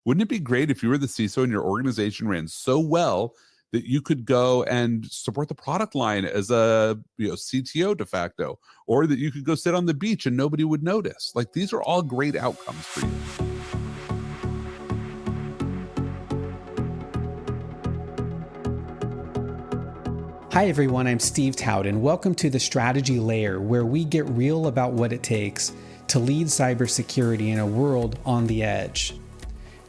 Wouldn't it be great if you were the CISO and your organization ran so well that you could go and support the product line as a CTO de facto, or that you could go sit on the beach and nobody would notice? Like, these are all great outcomes for you. Hi everyone, I'm Steve Tout, and welcome to the Strategy Layer, where we get real about what it takes to lead cybersecurity in a world on the edge.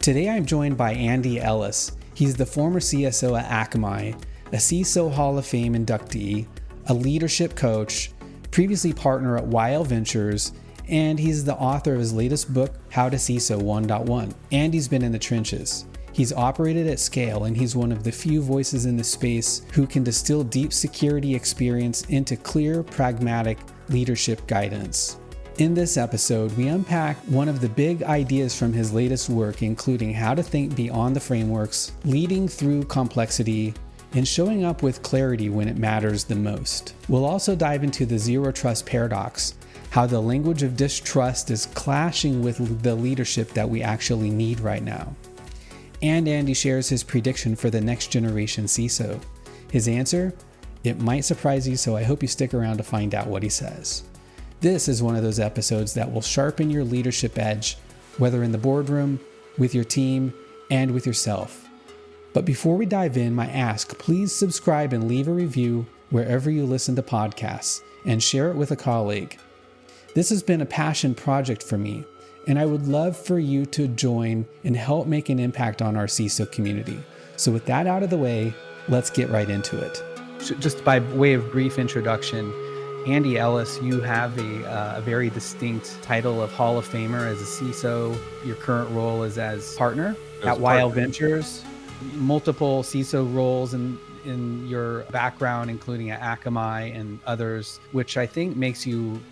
Today I'm joined by Andy Ellis. He's the former CSO at Akamai, a CISO Hall of Fame inductee, a leadership coach, previously partner at YL Ventures, and he's the author of his latest book, How to CISO 1.1. Andy's been in the trenches. He's operated at scale, and he's one of the few voices in the space who can distill deep security experience into clear, pragmatic leadership guidance. In this episode, we unpack one of the big ideas from his latest work, including how to think beyond the frameworks, leading through complexity, and showing up with clarity when it matters the most. We'll also dive into the zero trust paradox, how the language of distrust is clashing with the leadership that we actually need right now. And Andy shares his prediction for the next generation CISO. His answer? It might surprise you, so I hope you stick around to find out what he says. This is one of those episodes that will sharpen your leadership edge, whether in the boardroom, with your team, and with yourself. But before we dive in, my ask, please subscribe and leave a review wherever you listen to podcasts, and share it with a colleague. This has been a passion project for me, and I would love for you to join and help make an impact on our CISO community. So with that out of the way, let's get right into it. Just by way of brief introduction, Andy Ellis, you have a very distinct title of Hall of Famer as a CISO. Your current role is as partner at YL Ventures. Multiple CISO roles in your background, including at Akamai and others, which I think makes you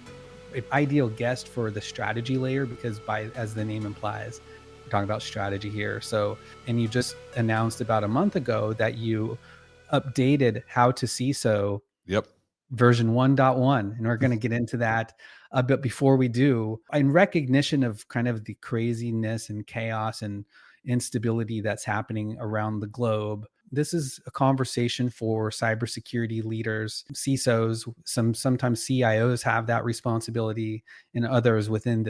an ideal guest for the strategy layer, because as the name implies, we're talking about strategy here. So, and you just announced about a month ago that you updated How to CISO version 1.1, and we're going to get into that. But before we do, in recognition of kind of the craziness and chaos and instability that's happening around the globe, this is a conversation for cybersecurity leaders, CISOs. Sometimes CIOs have that responsibility, and others in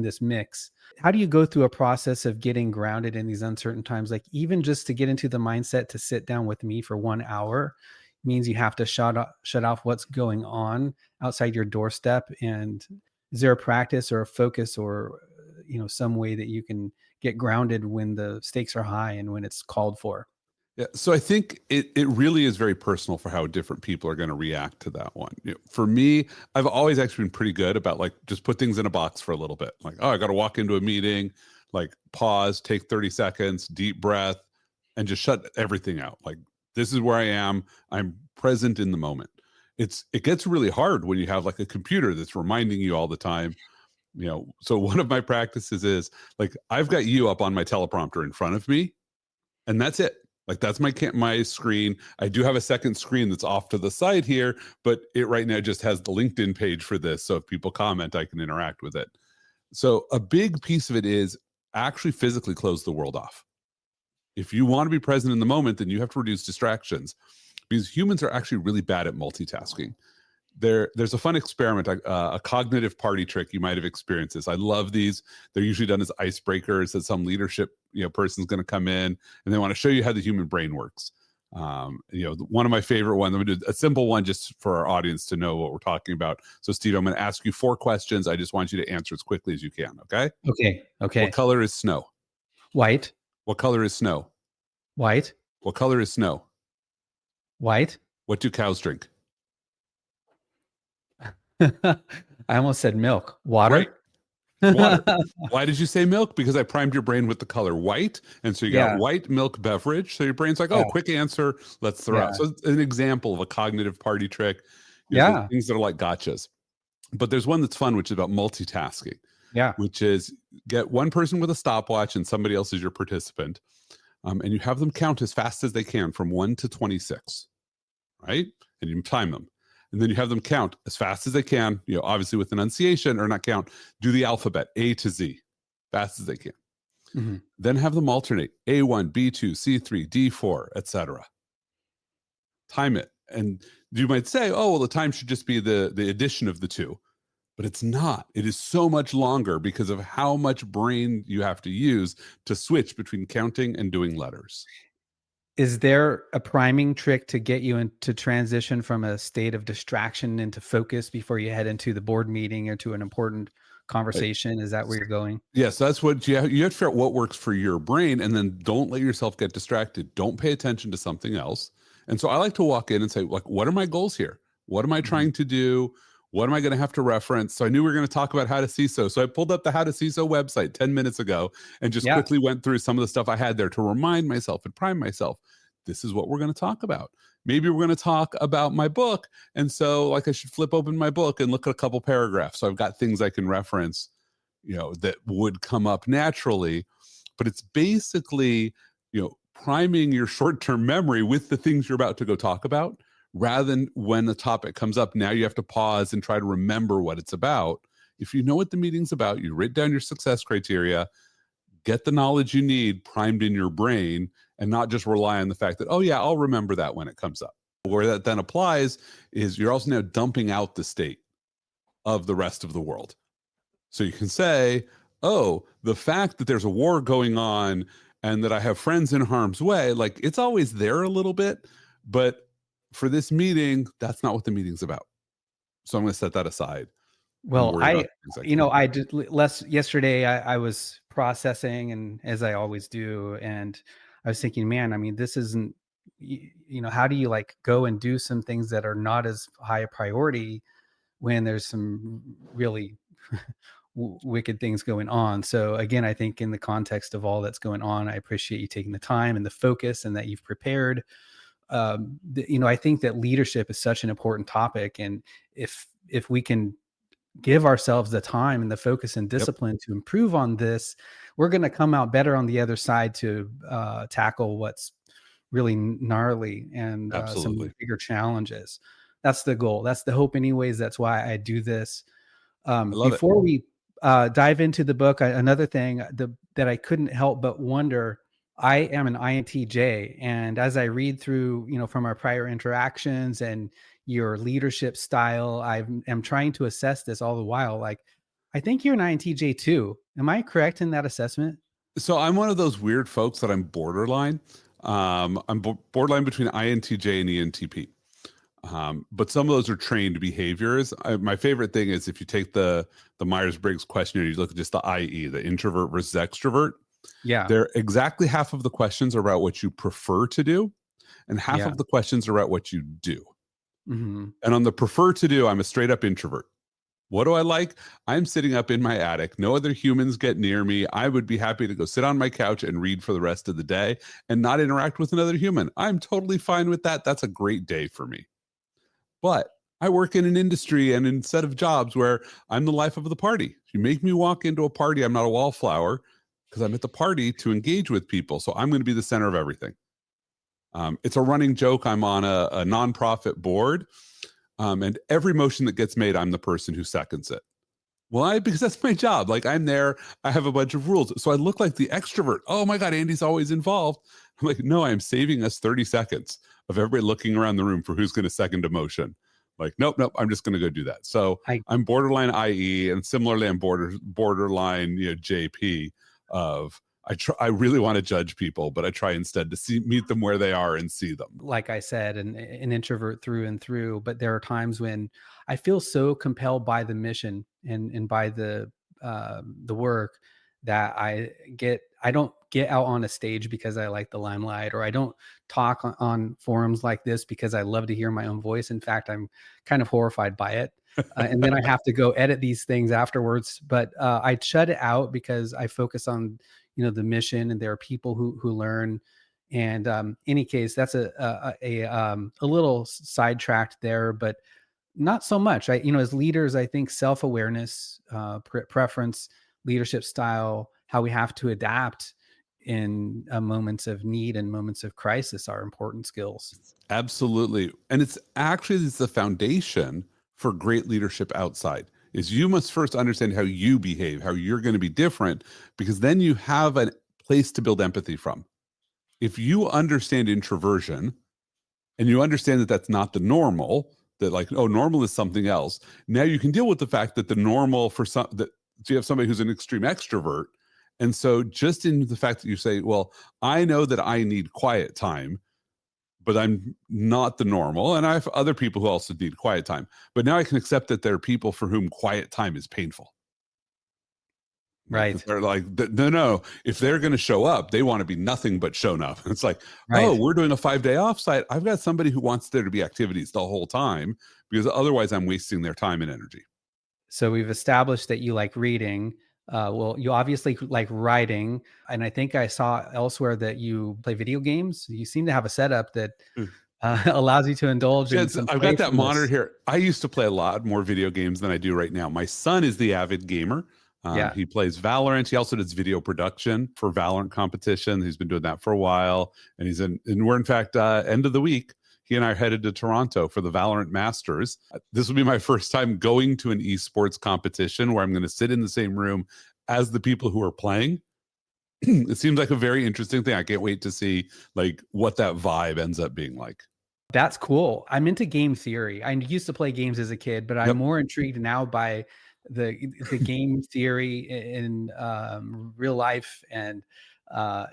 this mix. How do you go through a process of getting grounded in these uncertain times? Like, even just to get into the mindset to sit down with me for 1 hour means you have to shut off what's going on outside your doorstep. And is there a practice or a focus or some way that you can get grounded when the stakes are high and when it's called for? Yeah, so I think it really is very personal for how different people are going to react to that one. For me, I've always actually been pretty good about just put things in a box for a little bit. Like, I got to walk into a meeting, pause, take 30 seconds, deep breath, and just shut everything out. Like, this is where I am. I'm present in the moment. It gets really hard when you have a computer that's reminding you all the time. So one of my practices is I've got you up on my teleprompter in front of me, and that's it. That's my screen. I do have a second screen that's off to the side here, but it right now just has the LinkedIn page for this. So if people comment, I can interact with it. So a big piece of it is actually physically close the world off. If you want to be present in the moment, then you have to reduce distractions, because humans are actually really bad at multitasking. There's a fun experiment, a cognitive party trick. You might have experienced this. I love these. They're usually done as icebreakers that some leadership person's going to come in and they want to show you how the human brain works. One of my favorite ones, I'm going to do a simple one just for our audience to know what we're talking about. So Steve, I'm going to ask you 4 questions. I just want you to answer as quickly as you can. Okay. Okay. What color is snow? White. What color is snow? White. What color is snow? White. What do cows drink? I almost said milk. Water. Right. Water. Why did you say milk? Because I primed your brain with the color white. And so you got white milk beverage. So your brain's like, quick answer. Let's throw out. So it's an example of a cognitive party trick. Things that are like gotchas. But there's one that's fun, which is about multitasking. Yeah. Which is get one person with a stopwatch and somebody else is your participant. And you have them count as fast as they can from 1 to 26. Right? And you time them. And then you have them count as fast as they can, obviously with enunciation, or not count, do the alphabet, A to Z, fast as they can. Mhm. Then have them alternate A1, B2, C3, D4, etc. Time it. And you might say, oh, well, the time should just be the addition of the two. But it's not. It is so much longer because of how much brain you have to use to switch between counting and doing letters. Is there a priming trick to get you into transition from a state of distraction into focus before you head into the board meeting or to an important conversation? Is that where you're going? Yes, that's what you have to figure out what works for your brain, and then don't let yourself get distracted. Don't pay attention to something else. And so I like to walk in and say, like, what are my goals here? What am I Mhm. trying to do? What am I going to have to reference? So I knew we were going to talk about how to CISO. So I pulled up the How to CISO website 10 minutes ago and just Yeah. quickly went through some of the stuff I had there to remind myself and prime myself. This is what we're going to talk about. Maybe we're going to talk about my book. And so, like, I should flip open my book and look at a couple paragraphs. So I've got things I can reference, that would come up naturally. But it's basically, priming your short-term memory with the things you're about to go talk about, rather than when the topic comes up, now you have to pause and try to remember what it's about. If you know what the meeting's about, you write down your success criteria, get the knowledge you need primed in your brain, and not just rely on the fact that, oh yeah, I'll remember that when it comes up. Where that then applies is you're also now dumping out the state of the rest of the world. So you can say, oh, the fact that there's a war going on and that I have friends in harm's way, like, it's always there a little bit, but for this meeting, that's not what the meeting's about. So I'm going to set that aside and Well, worry about things I can. I did less yesterday. I was processing, and as I always do, and I was thinking, man, I mean, this isn't, how do you like go and do some things that are not as high a priority when there's some really wicked things going on. So again, I think in the context of all that's going on, I appreciate you taking the time and the focus and that you've prepared. I think that leadership is such an important topic, and if we can give ourselves the time and the focus and Yep, discipline to improve on this, we're going to come out better on the other side to tackle what's really gnarly and some absolutely. bigger challenges. That's the goal. That's the hope, anyways. That's why I do this. I love it. Before we dive into the book, another thing that I couldn't help but wonder. I am an INTJ, and as I read through, from our prior interactions and your leadership style, am trying to assess this all the while. Like, I think you're an INTJ too. Am I correct in that assessment? So I'm one of those weird folks that I'm borderline. I'm borderline between INTJ and ENTP. But some of those are trained behaviors. My favorite thing is if you take the Myers-Briggs questionnaire, you look at just the IE, the introvert versus extrovert. Yeah, They're exactly half of the questions are about what you prefer to do, and half yeah. of the questions are about what you do. Hmm. And on the prefer to do, I'm a straight up introvert. What do I like? I'm sitting up in my attic. No other humans get near me. I would be happy to go sit on my couch and read for the rest of the day and not interact with another human. I'm totally fine with that. That's a great day for me. But I work in an industry and in a set of jobs where I'm the life of the party. You make me walk into a party, I'm not a wallflower because I'm at the party to engage with people. So I'm going to be the center of everything. It's a running joke. I'm on a nonprofit board, and every motion that gets made, I'm the person who seconds it. Why? Because that's my job. Like, I'm there. I have a bunch of rules. So I look like the extrovert. Oh my God, Andy's always involved. I'm like, no, I'm saving us 30 seconds of everybody looking around the room for who's going to second a motion. Like, nope, nope, I'm just going to go do that. So I I'm borderline IE, and similarly, I'm borderline, JP of I really want to judge people, but I try instead to meet them where they are and see them. like I said, an introvert through and through. But there are times when I feel so compelled by the mission and by the work that I don't get out on a stage because I like the limelight, or I don't talk on forums like this because I love to hear my own voice. In fact, I'm kind of horrified by it. And then I have to go edit these things afterwards. But I shut it out because I focus on the mission, and there are people who learn. And any case, that's a little sidetracked there, but not so much. As leaders, I think self-awareness, preference, leadership style, how we have to adapt in moments of need and moments of crisis are important skills. Absolutely. And it's the foundation for great leadership outside. Is you must first understand how you behave, how you're going to be different, because then you have place to build empathy from. If you understand introversion and you understand that that's not the normal, that like, oh, normal is something else. Now you can deal with the fact that the normal for some, that so you have somebody who's an extreme extrovert. And so just in the fact that you say, well, I know that I need quiet time, but I'm not the normal. And I have other people who also need quiet time. But now I can accept that there are people for whom quiet time is painful. Like Right. they're like, no. If they're going to show up, they want to be nothing but shown up. It's like, oh, Right. we're doing a 5-day offsite. I've got somebody who wants there to be activities the whole time because otherwise I'm wasting their time and energy. So we've established that you like reading. Well, you obviously like writing. And I think I saw elsewhere that you play video games. You seem to have a setup that allows you to indulge in some I've got that monitor playfulness. here. I used to play a lot more video games than I do right now. My son is the avid gamer. Yeah. He plays Valorant. He also does video production for Valorant competition. He's been doing that for a while. And we're in fact, end of the week, he and I are headed to Toronto for the Valorant Masters. This will be my first time going to an esports competition where I'm going to sit in the same room as the people who are playing. It seems like a very interesting thing. I can't wait to see like what that vibe ends up being like. That's cool. I'm into game theory. I used to play games as a kid, but I'm Yep. more intrigued now by the game theory in real life, and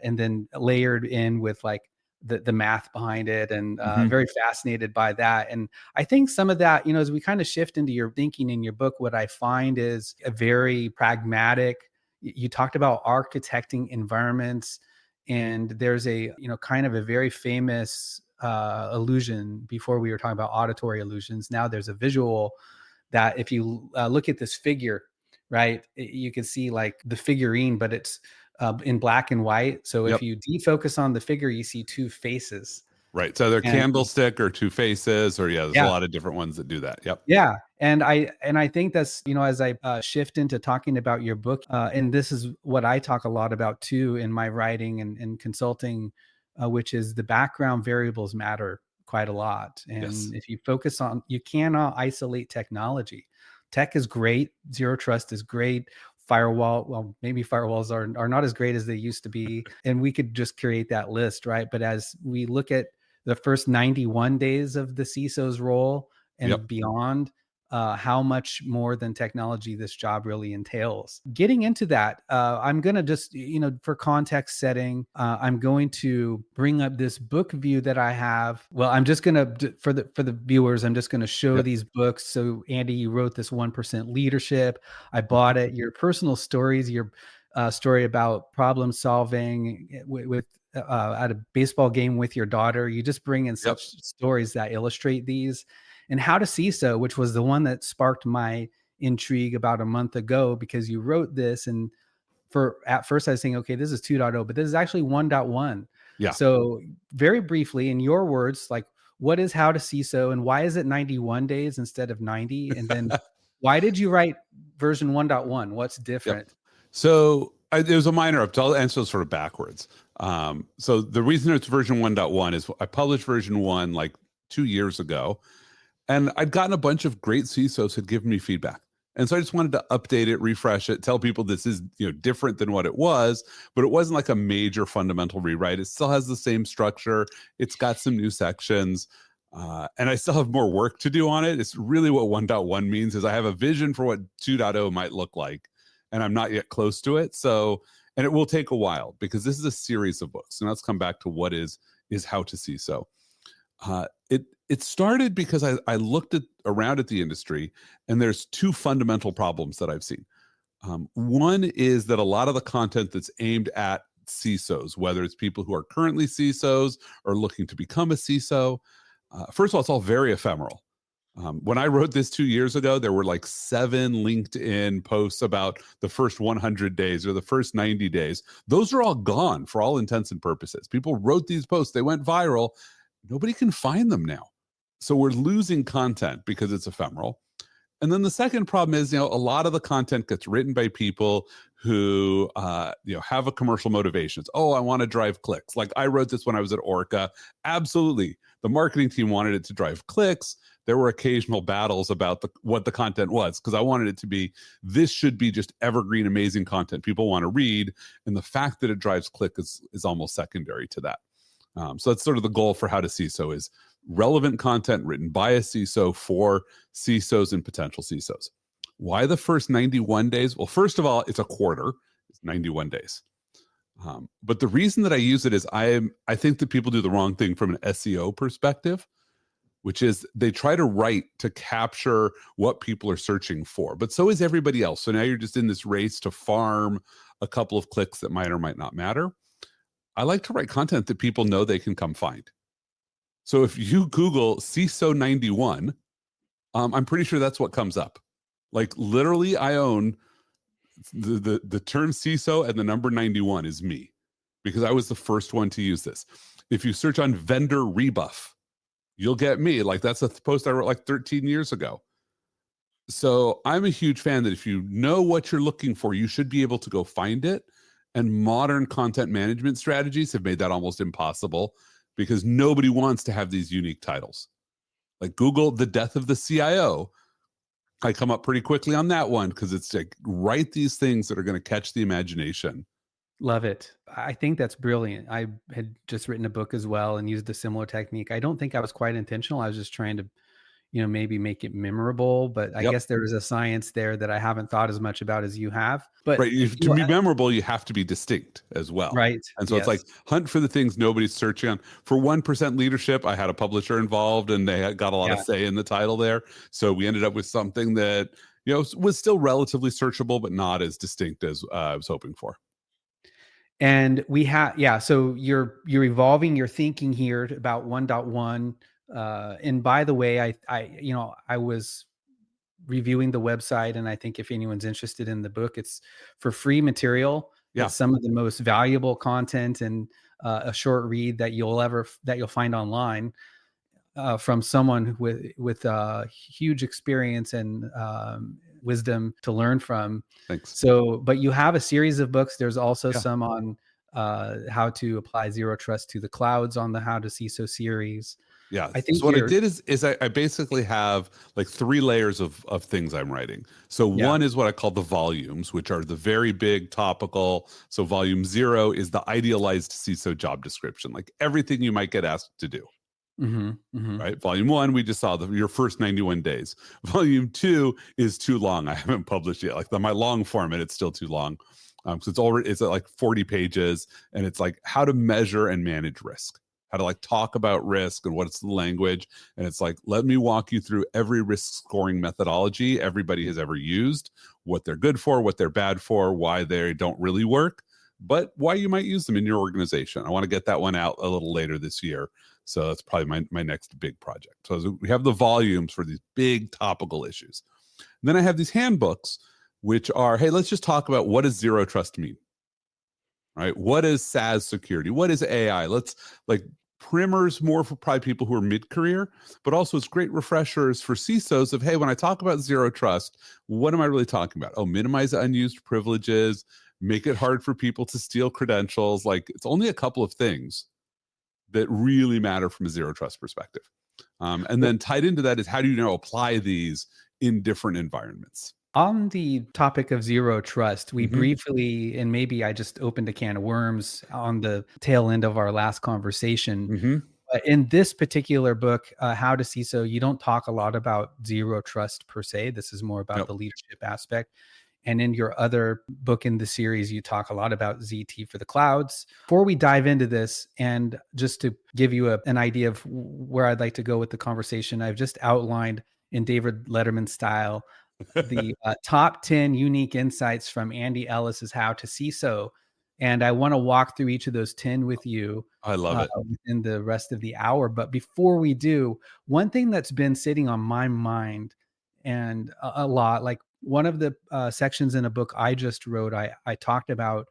then layered in with like the math behind it, and very fascinated by that. And I think some of that, as we kind of shift into your thinking in your book, what I find is a very pragmatic. You talked about architecting environments, and there's a kind of a very famous illusion. Before we were talking about auditory illusions, now there's a visual that if you look at this figure, right, you can see like the figurine, but it's in black and white. So if Yep. you defocus on the figure, you see two faces. Right. So they're And candlestick or two faces, or there's a yeah, lot of different ones that do that. Yep. yeah. And I think that's, as I shift into talking about your book, and this is what I talk a lot about too in my writing and consulting, which is the background variables matter quite a lot. Yes. And if you focus on, you cannot isolate technology. Tech is great. Zero trust is great. Firewall, well, maybe firewalls are not as great as they used to be. And we could just create that list, right? But as we look at the first 91 days of the CISO's role Yep. and beyond, how much more than technology this job really entails. Getting into that, I'm going to just, for context setting, I'm going to bring up this book view that I have. Well, I'm just going to, for the viewers, I'm just going to show Yep. these books. So Andy, you wrote this 1% leadership. I bought it. Your personal stories, your story about problem solving with at a baseball game with your daughter. You just bring in Yep. such stories that illustrate these. And How to CISO, which was the one that sparked my intrigue about a month ago, because you wrote this. And at first I was saying, okay, this is 2.0, but this is actually 1.1. Yeah. So very briefly, in your words, like, what is How to CISO and why is it 91 days instead of 90? And then why did you write version 1.1? What's Yep. different? So it was a minor up. I'll answer sort of backwards. So the reason it's version 1.1 is I published version 1 like 2 years ago. And I'd gotten a bunch of great CISOs had given me feedback. And so I just wanted to update it, refresh it, tell people this is different than what it was, but it wasn't like a major fundamental rewrite. It still has the same structure. It's got some new sections. And I still have more work to do on it. It's really what 1.1 means is I have a vision for what 2.0 might look like, and I'm not yet close to it. So, and it will take a while because this is a series of books. And let's come back to what is How to CISO. It started because I looked around at the industry, and there's two fundamental problems that I've seen. One is that a lot of the content that's aimed at CISOs, whether it's people who are currently CISOs or looking to become a CISO, first of all, it's all very ephemeral. When I wrote this 2 years ago, there were like 7 LinkedIn posts about the first 100 days or the first 90 days. Those are all gone for all intents and purposes. People wrote these posts, they went viral. Nobody can find them now. So we're losing content because it's ephemeral. And then the second problem is, a lot of the content gets written by people who, have a commercial motivations. Oh, I want to drive clicks. Like I wrote this when I was at Orca. Absolutely. The marketing team wanted it to drive clicks. there were occasional battles about what the content was, because I wanted it to be, this should be just evergreen, amazing content people want to read. And the fact that it drives click is almost secondary to that. So that's sort of the goal for How to CISO, is relevant content written by a CISO for CISOs and potential CISOs. Why the first 91 days? Well, first of all, it's a quarter. It's 91 days. But the reason that I use it is I think that people do the wrong thing from an SEO perspective, which is they try to write to capture what people are searching for. But so is everybody else. So now you're just in this race to farm a couple of clicks that might or might not matter. I like to write content that people know they can come find. So if you Google CISO 91, I'm pretty sure that's what comes up. Like literally, I own the term CISO, and the number 91 is me, because I was the first one to use this. If you search on vendor rebuff, you'll get me. Like that's a post I wrote like 13 years ago. So I'm a huge fan that if you know what you're looking for, you should be able to go find it. And modern content management strategies have made that almost impossible, because nobody wants to have these unique titles. Like Google the death of the CIO. I come up pretty quickly on that one, because it's like, write these things that are going to catch the imagination. Love it. I think that's brilliant. I had just written a book as well and used a similar technique. I don't think I was quite intentional. I was just trying to, maybe make it memorable, but I guess there is a science there that I haven't thought as much about as you have. But right, to be memorable, you have to be distinct as well. Right. And so it's like, hunt for the things nobody's searching on. For 1% leadership, I had a publisher involved, and they had got a lot of say in the title there. So we ended up with something that, was still relatively searchable, but not as distinct as I was hoping for. And we have, so you're evolving your thinking here about 1.1. And by the way, I was reviewing the website, and I think if anyone's interested in the book, it's for free material. Yeah. It's some of the most valuable content and a short read that you'll find online from someone with huge experience and wisdom to learn from. Thanks. So, but you have a series of books. There's also some on how to apply zero trust to the clouds on the How to CISO series. Yeah. I think so what I did is I basically have like 3 layers of things I'm writing. So one is what I call the volumes, which are the very big topical. So volume 0 is the idealized CISO job description, like everything you might get asked to do. Right. Volume 1, we just saw your first 91 days. Volume 2 is too long. I haven't published yet. Like my long format, it's still too long. So it's like 40 pages, and it's like how to measure and manage risk. How to like talk about risk and what's the language. And it's like, let me walk you through every risk scoring methodology everybody has ever used, what they're good for, what they're bad for, why they don't really work, but why you might use them in your organization. I want to get that one out a little later this year. So that's probably my next big project. So we have the volumes for these big topical issues. And then I have these handbooks, which are, hey, let's just talk about, what does zero trust mean? Right? What is SaaS security? What is AI? Let's like primers more for probably people who are mid-career, but also it's great refreshers for CISOs of, hey, when I talk about zero trust, what am I really talking about? Oh, minimize unused privileges, make it hard for people to steal credentials. Like it's only a couple of things that really matter from a zero trust perspective. And then tied into that is, how do you apply these in different environments? On the topic of zero trust, we briefly, and maybe I just opened a can of worms on the tail end of our last conversation. In this particular book, How to CISO, you don't talk a lot about zero trust per se. This is more about the leadership aspect. And in your other book in the series, you talk a lot about ZT for the clouds. Before we dive into this, and just to give you an idea of where I'd like to go with the conversation, I've just outlined in David Letterman style the top 10 unique insights from Andy Ellis's How to CISO. And I want to walk through each of those 10 with you. I love it. Within the rest of the hour. But before we do, one thing that's been sitting on my mind and a lot, like one of the sections in a book I just wrote, I talked about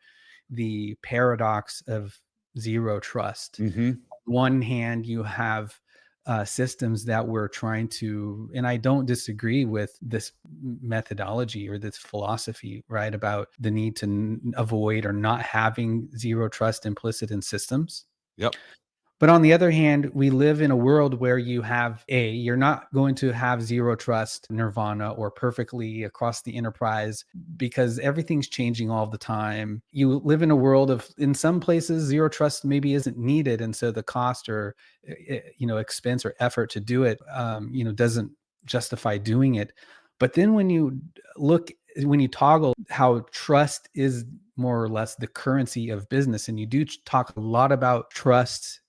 the paradox of zero trust. On one hand, you have systems that we're trying to, and I don't disagree with this methodology or this philosophy, right, about the need to avoid or not having zero trust implicit in systems. Yep. But on the other hand, we live in a world where you're not going to have zero trust nirvana or perfectly across the enterprise because everything's changing all the time. You live in a world of, in some places, zero trust maybe isn't needed. And so the cost or, expense or effort to do it, doesn't justify doing it. But then when you toggle how trust is more or less the currency of business, and you do talk a lot about trust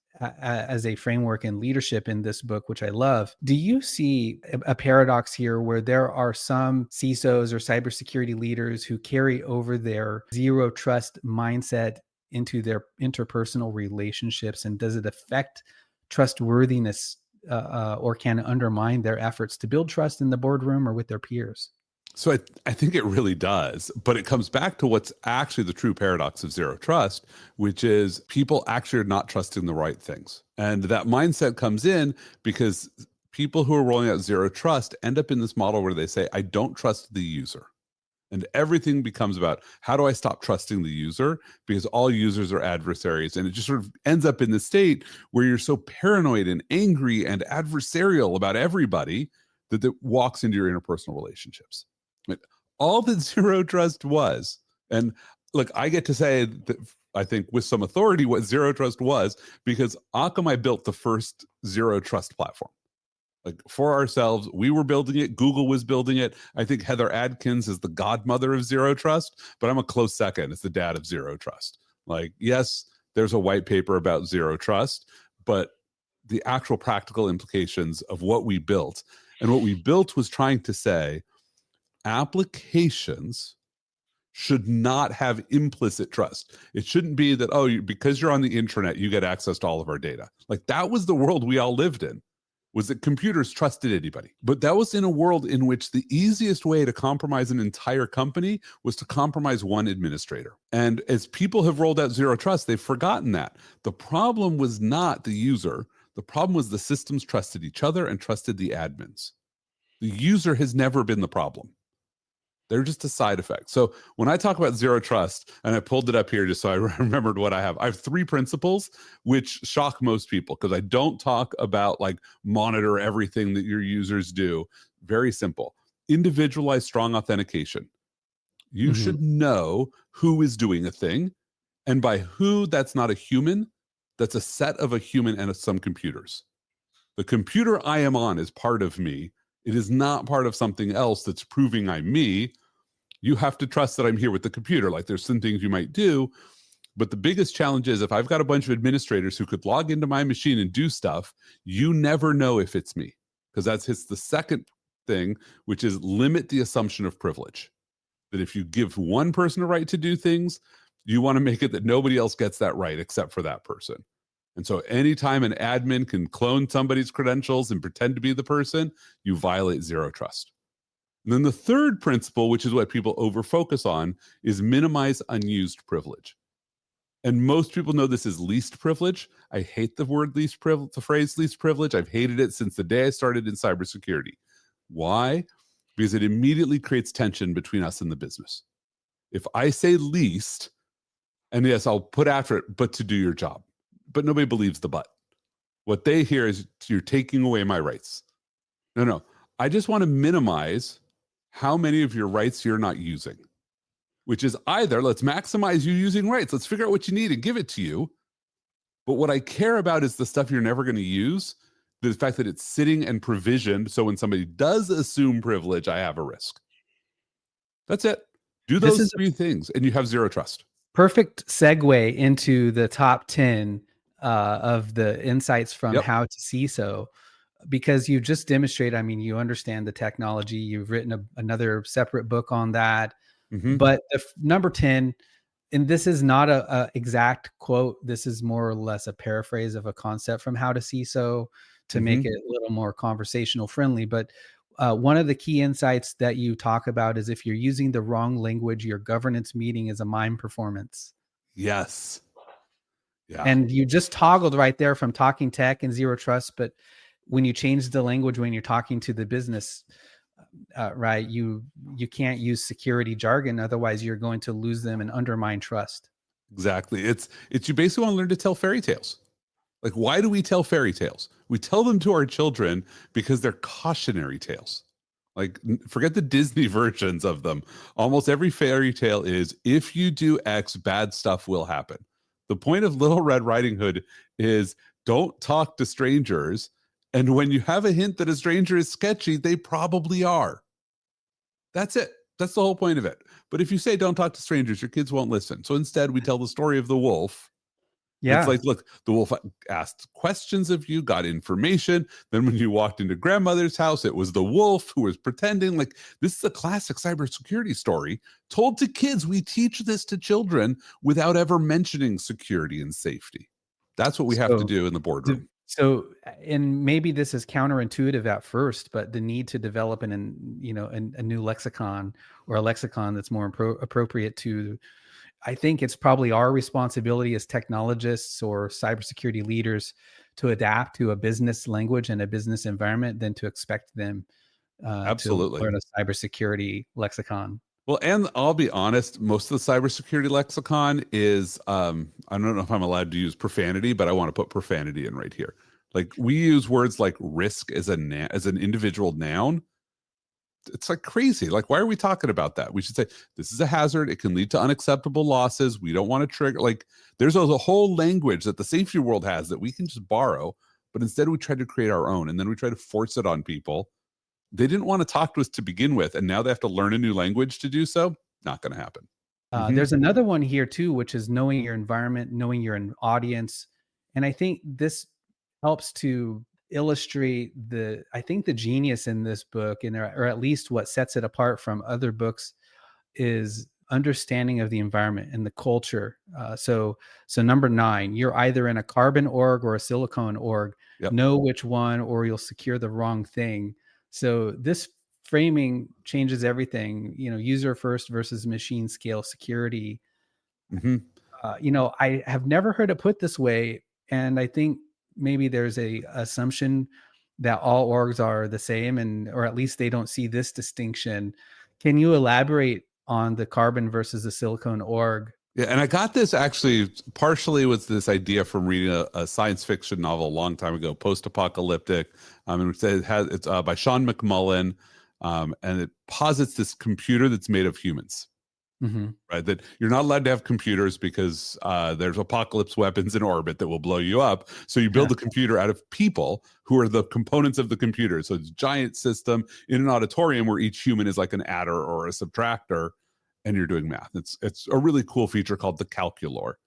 as a framework and leadership in this book, which I love. Do you see a paradox here where there are some CISOs or cybersecurity leaders who carry over their zero trust mindset into their interpersonal relationships? And does it affect trustworthiness or can it undermine their efforts to build trust in the boardroom or with their peers? So I think it really does, but it comes back to what's actually the true paradox of zero trust, which is people actually are not trusting the right things. And that mindset comes in because people who are rolling out zero trust end up in this model where they say, I don't trust the user. And everything becomes about how do I stop trusting the user, because all users are adversaries. And it just sort of ends up in the state where you're so paranoid and angry and adversarial about everybody that it walks into your interpersonal relationships. All that zero trust was, and look, I get to say that I think with some authority what zero trust was, because Akamai built the first zero trust platform. Like for ourselves, we were building it. Google was building it. I think Heather Adkins is the godmother of zero trust, but I'm a close second as the dad of zero trust. Like, yes, there's a white paper about zero trust, but the actual practical implications of what we built, and what we built was trying to say, applications should not have implicit trust. It shouldn't be that, because you're on the internet, you get access to all of our data. Like that was the world we all lived in, was that computers trusted anybody. But that was in a world in which the easiest way to compromise an entire company was to compromise one administrator. And as people have rolled out zero trust, they've forgotten that. The problem was not the user. The problem was the systems trusted each other and trusted the admins. The user has never been the problem. They're just a side effect. So when I talk about zero trust, and I pulled it up here just so I remembered what I have 3 principles which shock most people, because I don't talk about like monitor everything that your users do. Very simple. Individualized strong authentication. You should know who is doing a thing, and by who, that's not a human. That's a set of a human and some computers. The computer I am on is part of me. It is not part of something else that's proving I'm me. You have to trust that I'm here with the computer. Like there's some things you might do, but the biggest challenge is if I've got a bunch of administrators who could log into my machine and do stuff, you never know if it's me, because that's the second thing, which is limit the assumption of privilege. That if you give one person a right to do things, you want to make it that nobody else gets that right except for that person. And so anytime an admin can clone somebody's credentials and pretend to be the person, you violate zero trust. And then the third principle, which is what people overfocus on, is minimize unused privilege. And most people know this is least privilege. I hate the word least privilege, the phrase least privilege. I've hated it since the day I started in cybersecurity. Why? Because it immediately creates tension between us and the business. If I say least, and yes, I'll put after it, but to do your job. But nobody believes the but. What they hear is you're taking away my rights. No. I just want to minimize how many of your rights you're not using, which is either let's maximize you using rights. Let's figure out what you need and give it to you. But what I care about is the stuff you're never going to use, the fact that it's sitting and provisioned. So when somebody does assume privilege, I have a risk. That's it. Do those 3 things and you have zero trust. Perfect segue into the top 10 of the insights from How to CISO, because you just demonstrate, I mean, you understand the technology. You've written another separate book on that. But number 10, and this is not a exact quote. This is more or less a paraphrase of a concept from How to CISO to make it a little more conversational friendly. But one of the key insights that you talk about is if you're using the wrong language, your governance meeting is a mime performance. Yes. Yeah. And you just toggled right there from talking tech and zero trust. But when you change the language, when you're talking to the business, right, you can't use security jargon. Otherwise, you're going to lose them and undermine trust. Exactly. It's you basically want to learn to tell fairy tales. Like, why do we tell fairy tales? We tell them to our children because they're cautionary tales. Like, forget the Disney versions of them. Almost every fairy tale is, if you do X, bad stuff will happen. The point of Little Red Riding Hood is, don't talk to strangers. And when you have a hint that a stranger is sketchy, they probably are. That's it. That's the whole point of it. But if you say don't talk to strangers, your kids won't listen. So instead, we tell the story of the wolf. It's Yeah. like, look, the wolf asked questions of you, got information. Then when you walked into grandmother's house, it was the wolf who was pretending. Like, this is a classic cybersecurity story told to kids. We teach this to children without ever mentioning security and safety. That's what we have to So, do in the boardroom. and maybe this is counterintuitive at first, but the need to develop a new lexicon, or a lexicon that's more appropriate to, I think it's probably our responsibility as technologists or cybersecurity leaders to adapt to a business language and a business environment than to expect them to Absolutely. learn a cybersecurity lexicon. Well, and I'll be honest, most of the cybersecurity lexicon is, I don't know if I'm allowed to use profanity, but I want to put profanity in right here. Like, we use words like risk as as an individual noun. It's like crazy. Like, why are we talking about that? We should say, this is a hazard. It can lead to unacceptable losses. We don't want to trigger. Like, there's a whole language that the safety world has that we can just borrow, but instead we try to create our own, and then we try to force it on people. They didn't want to talk to us to begin with, and now they have to learn a new language to do so. Not going to happen. There's another one here too, which is knowing your environment, knowing your audience. And I think this helps to illustrate the genius in this book, and or at least what sets it apart from other books, is understanding of the environment and the culture. So number 9, you're either in a carbon org or a silicone org. Yep. Know which one, or you'll secure the wrong thing. So this framing changes everything. User first versus machine scale security. Mm-hmm. I have never heard it put this way, and I think maybe there's a assumption that all orgs are the same, or at least they don't see this distinction. Can you elaborate on the carbon versus the silicone org? Yeah, and I got this actually partially with this idea from reading a science fiction novel a long time ago, post-apocalyptic, and it's by Sean McMullen, and it posits this computer that's made of humans. Mm-hmm. Right, that you're not allowed to have computers because there's apocalypse weapons in orbit that will blow you up. So you build the computer out of people who are the components of the computer. So it's a giant system in an auditorium where each human is like an adder or a subtractor, and you're doing math. It's a really cool feature called the calculor.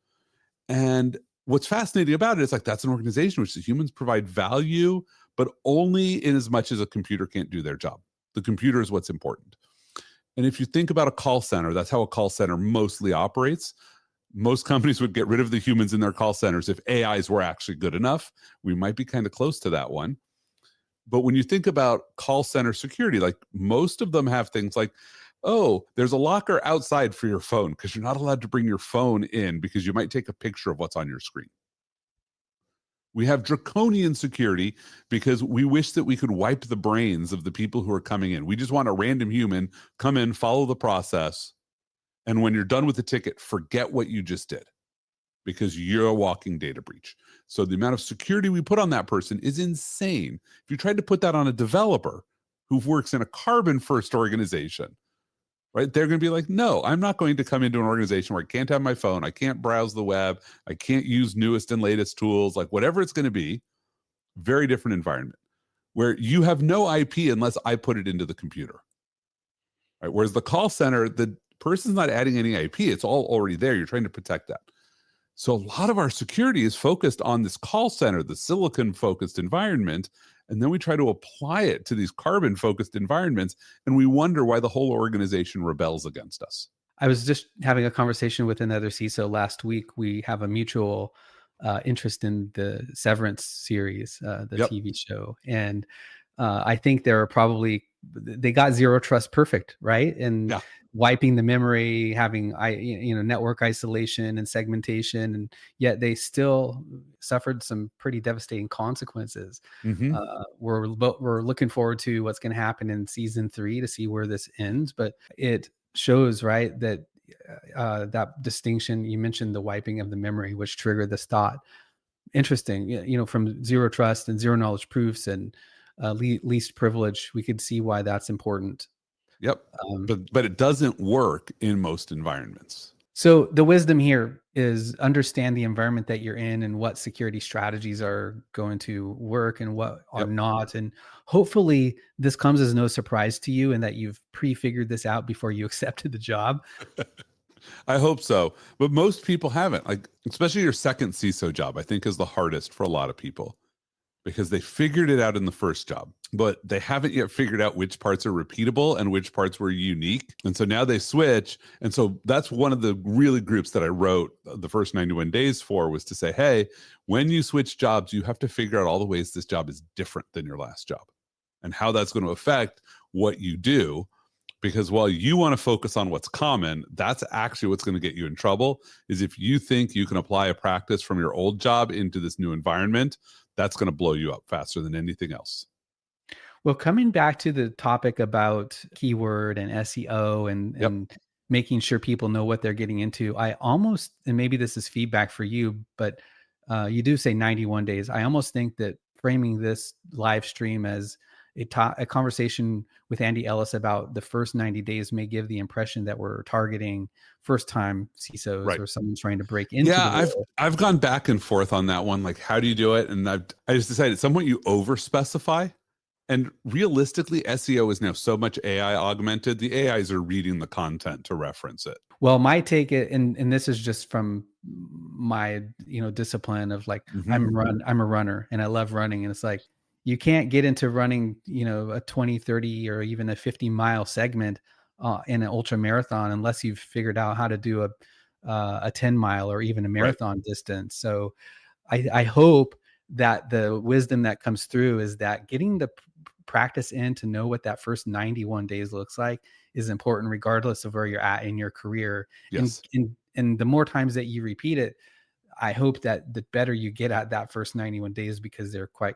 And what's fascinating about it is, like, that's an organization which the humans provide value, but only in as much as a computer can't do their job. The computer is what's important. And if you think about a call center, that's how a call center mostly operates. Most companies would get rid of the humans in their call centers if AIs were actually good enough. We might be kind of close to that one. But when you think about call center security, like, most of them have things like, oh, there's a locker outside for your phone because you're not allowed to bring your phone in because you might take a picture of what's on your screen. We have draconian security because we wish that we could wipe the brains of the people who are coming in. We just want a random human come in, follow the process, and when you're done with the ticket, forget what you just did because you're a walking data breach. So the amount of security we put on that person is insane. If you tried to put that on a developer who works in a carbon first organization, right, they're going to be like, no, I'm not going to come into an organization where I can't have my phone, I can't browse the web, I can't use newest and latest tools, like whatever it's going to be. Very different environment where you have no IP unless I put it into the computer. Right? Whereas the call center, the person's not adding any IP, it's all already there. You're trying to protect that. So a lot of our security is focused on this call center, the silicon focused environment. And then we try to apply it to these carbon focused environments. And we wonder why the whole organization rebels against us. I was just having a conversation with another CISO last week. We have a mutual interest in the Severance series, the TV show. And I think they got zero trust perfect, right? And wiping the memory, having network isolation and segmentation, and yet they still suffered some pretty devastating consequences. Mm-hmm. We're looking forward to what's going to happen in season 3 to see where this ends, but it shows, right, that that distinction. You mentioned the wiping of the memory, which triggered this thought. Interesting. From zero trust and zero knowledge proofs and least privilege, we could see why that's important. Yep. Um, But it doesn't work in most environments. So the wisdom here is understand the environment that you're in and what security strategies are going to work and what are Yep. not. And hopefully this comes as no surprise to you and that you've pre-figured this out before you accepted the job. I hope so. But most people haven't. Like, especially your second CISO job, I think is the hardest for a lot of people because they figured it out in the first job, but they haven't yet figured out which parts are repeatable and which parts were unique. And so now they switch. And so that's one of the really groups that I wrote the first 91 days for, was to say, hey, when you switch jobs, you have to figure out all the ways this job is different than your last job and how that's going to affect what you do. Because while you want to focus on what's common, that's actually what's going to get you in trouble, is if you think you can apply a practice from your old job into this new environment, that's going to blow you up faster than anything else. Well, coming back to the topic about keyword and SEO and making sure people know what they're getting into, I almost, and maybe this is feedback for you, but you do say 91 days. I almost think that framing this live stream as a conversation with Andy Ellis about the first 90 days may give the impression that we're targeting first-time CISOs or someone trying to break into the role. I've gone back and forth on that one. Like, how do you do it? And I just decided at some point you over-specify. And realistically, SEO is now so much AI augmented. The AIs are reading the content to reference it. Well, my take, and this is just from my discipline of like, I'm a runner and I love running, and it's like, you can't get into running, a 20, 30, or even a 50-mile segment in an ultra marathon unless you've figured out how to do a 10-mile or even a marathon distance. So I hope that the wisdom that comes through is that getting the practice in to know what that first 91 days looks like is important, regardless of where you're at in your career. Yes. And the more times that you repeat it, I hope that the better you get at that first 91 days, because they're quite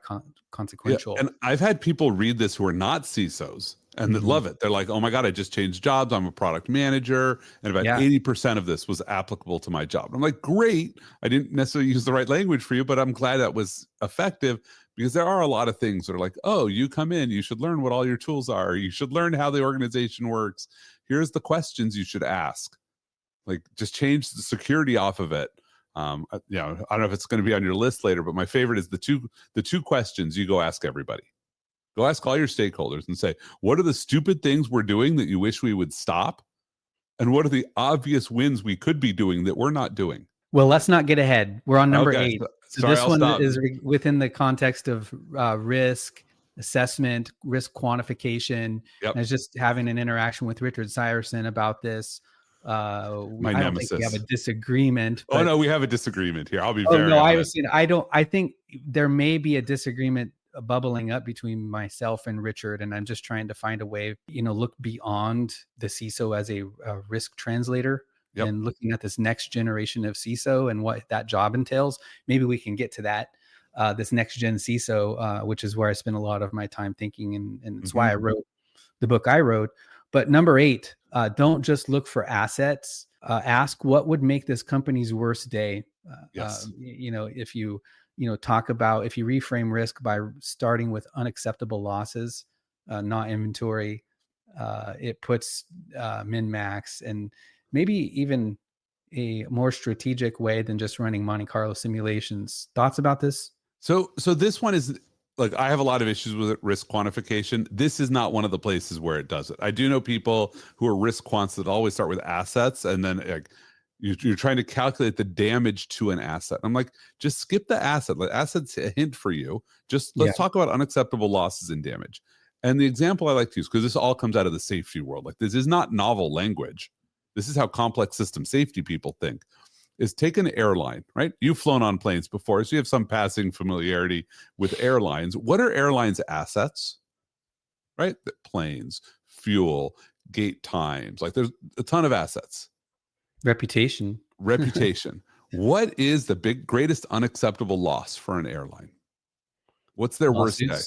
consequential. Yeah, and I've had people read this who are not CISOs and that love it. They're like, oh my God, I just changed jobs. I'm a product manager. And about 80% of this was applicable to my job. I'm like, great. I didn't necessarily use the right language for you, but I'm glad that was effective, because there are a lot of things that are like, oh, you come in, you should learn what all your tools are. You should learn how the organization works. Here's the questions you should ask. Like, just change the security off of it. I don't know if it's going to be on your list later, but my favorite is the two questions you go ask everybody. Go ask all your stakeholders and say, what are the stupid things we're doing that you wish we would stop? And what are the obvious wins we could be doing that we're not doing? Well, let's not get ahead. We're on number 8. So sorry, this one is within the context of risk assessment, risk quantification. And I was just having an interaction with Richard Syerson about this. I don't think we have a disagreement. Oh no, we have a disagreement here. I'll be very honest. I think there may be a disagreement bubbling up between myself and Richard, and I'm just trying to find a way, look beyond the CISO as a risk translator and looking at this next generation of CISO and what that job entails. Maybe we can get to that, this next gen CISO, which is where I spend a lot of my time thinking, and it's why I wrote the book I wrote. But number 8, don't just look for assets. Ask what would make this company's worst day. If you talk about, if you reframe risk by starting with unacceptable losses, not inventory, it puts min-max and maybe even a more strategic way than just running Monte Carlo simulations. Thoughts about this? So this one is, like, I have a lot of issues with risk quantification. This is not one of the places where it does it. I do know people who are risk quants that always start with assets, and then like, you're trying to calculate the damage to an asset. I'm like, just skip the asset. Let assets a hint for you. Just let's talk about unacceptable losses and damage. And the example I like to use, because this all comes out of the safety world. Like, this is not novel language. This is how complex system safety people think. Is take an airline, right? You've flown on planes before, so you have some passing familiarity with airlines. What are airlines' assets, right? The planes, fuel, gate times. Like, there's a ton of assets. Reputation. What is the greatest unacceptable loss for an airline? What's their worst day?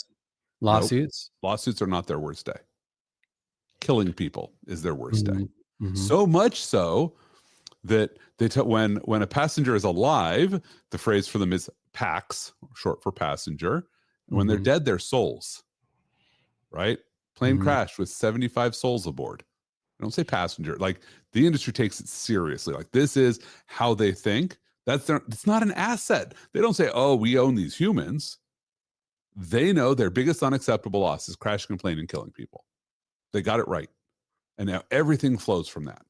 Lawsuits. Nope. Lawsuits are not their worst day. Killing people is their worst day. So much so that when a passenger is alive, the phrase for them is packs, short for passenger. And when they're dead, they're souls, right? Plane crashed with 75 souls aboard. I don't say passenger. Like, the industry takes it seriously. Like, this is how they think. It's not an asset. They don't say, oh, we own these humans. They know their biggest unacceptable loss is crashing a plane and killing people. They got it right. And now everything flows from that.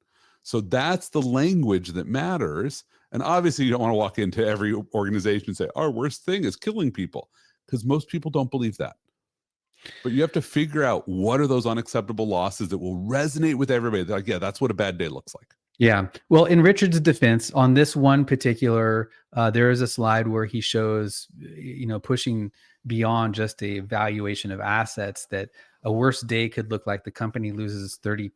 So that's the language that matters. And obviously, you don't want to walk into every organization and say, our worst thing is killing people, because most people don't believe that. But you have to figure out what are those unacceptable losses that will resonate with everybody. They're like, yeah, that's what a bad day looks like. Yeah. Well, in Richard's defense, on this one particular, there is a slide where he shows, pushing beyond just a valuation of assets, that a worse day could look like the company loses 33%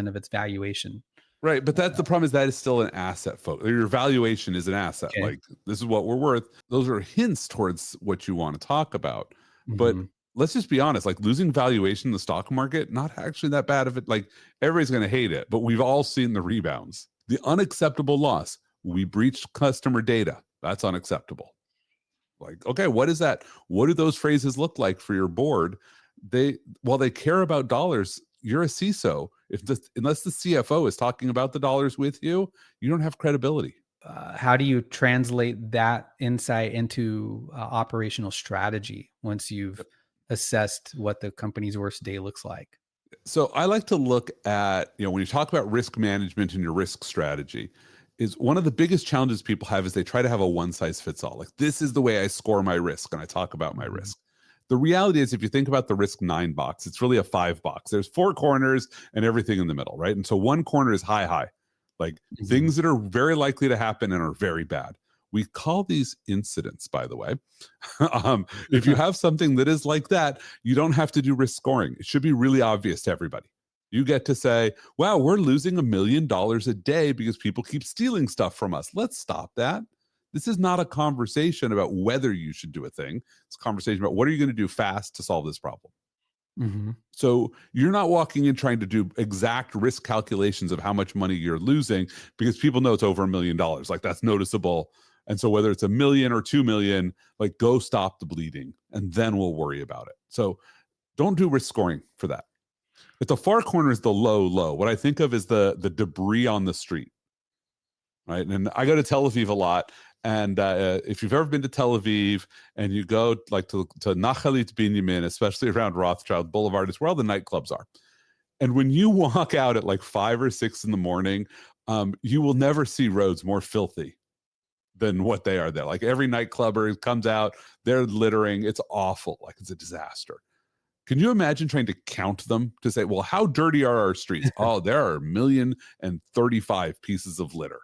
of its valuation. Right. But that's the problem, is that is still an asset, folks. Your valuation is an asset. Okay. Like, this is what we're worth. Those are hints towards what you want to talk about. But let's just be honest, like, losing valuation in the stock market, not actually that bad of it. Like, everybody's going to hate it, but we've all seen the rebounds. The unacceptable loss, we breached customer data. That's unacceptable. Like, okay, what is that? What do those phrases look like for your board? While they care about dollars, you're a CISO. Unless the CFO is talking about the dollars with you, you don't have credibility. How do you translate that insight into operational strategy once you've assessed what the company's worst day looks like? So I like to look at, when you talk about risk management and your risk strategy, is one of the biggest challenges people have is they try to have a one size fits all. Like, this is the way I score my risk and I talk about my risk. The reality is, if you think about the risk 9 box, it's really a 5 box. There's 4 corners and everything in the middle, right? And so one corner is high, like things that are very likely to happen and are very bad. We call these incidents, by the way. If you have something that is like that, you don't have to do risk scoring. It should be really obvious to everybody. You get to say, wow, we're losing $1 million a day because people keep stealing stuff from us. Let's stop that. This is not a conversation about whether you should do a thing. It's a conversation about what are you going to do fast to solve this problem. So you're not walking in trying to do exact risk calculations of how much money you're losing, because people know it's over $1 million. Like, that's noticeable. And so whether it's 1 million or 2 million, like, go stop the bleeding and then we'll worry about it. So don't do risk scoring for that. At the far corner is the low. What I think of is the debris on the street, right? And I go to Tel Aviv a lot. And if you've ever been to Tel Aviv and you go like to Nachalit Binyamin, especially around Rothschild Boulevard, it's where all the nightclubs are. And when you walk out at like 5 or 6 in the morning, you will never see roads more filthy than what they are there. Like, every nightclubber comes out, they're littering. It's awful. Like, it's a disaster. Can you imagine trying to count them to say, well, how dirty are our streets? Oh, there are 1,035 pieces of litter.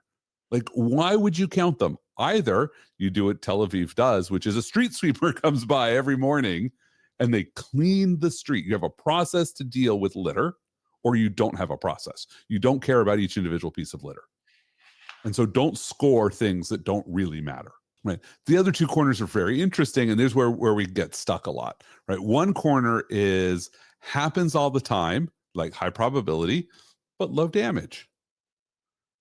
Like, why would you count them? Either you do what Tel Aviv does, which is a street sweeper comes by every morning and they clean the street. You have a process to deal with litter, or you don't have a process. You don't care about each individual piece of litter. And so don't score things that don't really matter. Right. The other 2 corners are very interesting, and there's where we get stuck a lot. Right. One corner is happens all the time, like high probability, but low damage.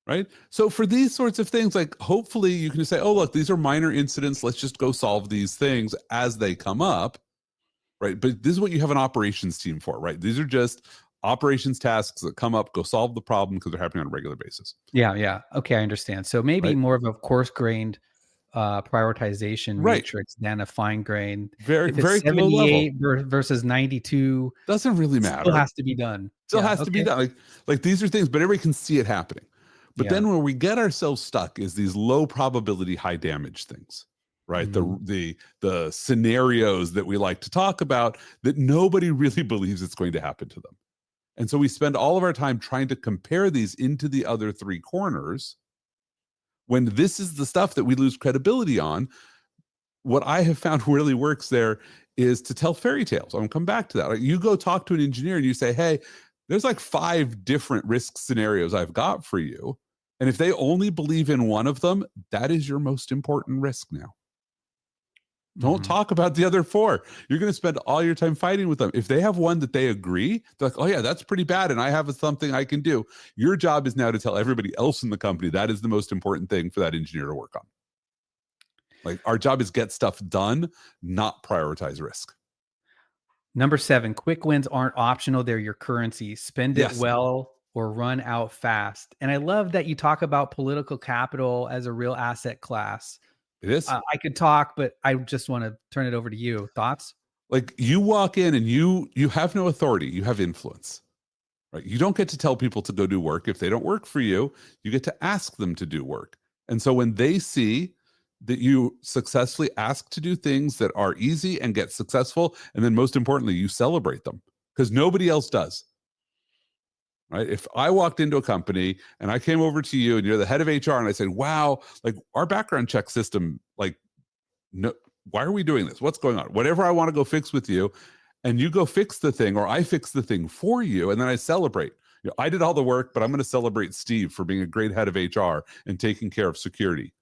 Right. So for these sorts of things, like, hopefully you can say, oh, look, these are minor incidents. Let's just go solve these things as they come up. Right. But this is what you have an operations team for. Right. These are just operations tasks that come up, go solve the problem because they're happening on a regular basis. Yeah. Okay, I understand. So maybe more of a coarse-grained prioritization matrix than a fine-grained. Very, if it's very 78 low level versus 92, doesn't really matter. Still has to be done. Still has to be done. Like these are things, but everybody can see it happening. But then where we get ourselves stuck is these low probability, high damage things, right? The scenarios that we like to talk about that nobody really believes it's going to happen to them. And so we spend all of our time trying to compare these into the other 3 corners, when this is the stuff that we lose credibility on. What I have found really works there is to tell fairy tales. I'm going to come back to that. Like, you go talk to an engineer and you say, hey, there's like 5 different risk scenarios I've got for you. And if they only believe in one of them, that is your most important risk now. Don't talk about the other 4. You're going to spend all your time fighting with them. If they have one that they agree, they're like, oh yeah, that's pretty bad, and I have something I can do. Your job is now to tell everybody else in the company that is the most important thing for that engineer to work on. Like our job is get stuff done, not prioritize risk. Number 7, quick wins aren't optional. They're your currency. Spend it Yes, well or run out fast. And I love that you talk about political capital as a real asset class. it is. I could talk, but I just want to turn it over to you. Thoughts? Like you walk in and you have no authority, you have influence. Right? You don't get to tell people to go do work if they don't work for you. You get to ask them to do work. And so when they see that you successfully ask to do things that are easy and get successful, and then most importantly, you celebrate them because nobody else does. Right? If I walked into a company and I came over to you and you're the head of HR and I said, wow, like our background check system, like, no, why are we doing this? What's going on? Whatever I want to go fix with you, and you go fix the thing or I fix the thing for you, and then I celebrate. You know, I did all the work, but I'm going to celebrate Steve for being a great head of HR and taking care of security.